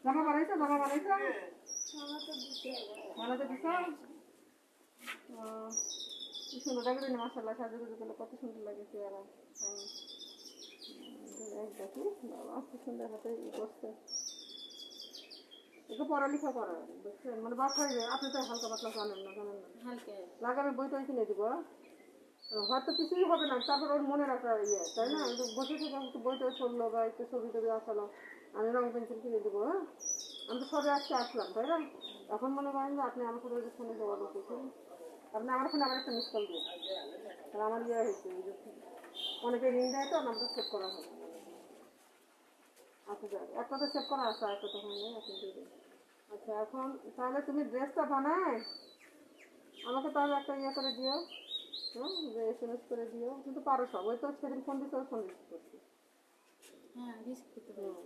জামা বানাইছো বানাতে দিছো কি সুন্দর দেখলেন মাসাল্লাহ সাজুগুজু করলে কত সুন্দর লাগে চেহারা দেখি বাবা খুব সুন্দর হাতে বসছে একটু পড়ালেখা করা বুঝছেন মানে বাসায় আপনি তো হালকা পাতলা জানেন না লাগামে বইটা কিনে দিব হয়তো কিছুই হবে না তারপর ওর মনে রাখা ইয়ে তাই না বসে থেকে একটু বইটা চললো বা একটু ছবি টবি আসালো আমি রং পেন্সিল কিনে দেবো হ্যাঁ আমি তো সবে আজকে আসলাম তাই না এখন মনে করেন যে আপনি আমার সাথে ফোনে যোগাযোগ করছেন আপনি আমার ফোনে আবার একটা মিস কল দিয়ে তাহলে আমার ইয়ে হয়েছে অনেকে রিং দেয় তো নামটা সেভ করা হবে আচ্ছা যাক একটা তো সেভ করা আছে একটা তো হয় আপনি দিয়ে দেবেন আচ্ছা এখন তাহলে তুমি ড্রেসটা বানায় আমাকে তাহলে একটা ইয়ে করে দিও হ্যাঁ যে SMS করে দিও কিন্তু পারো সব ওই তো সেদিন ফোন দিতে ফোন রিসিভ করছি হ্যাঁ রিসিভ করতে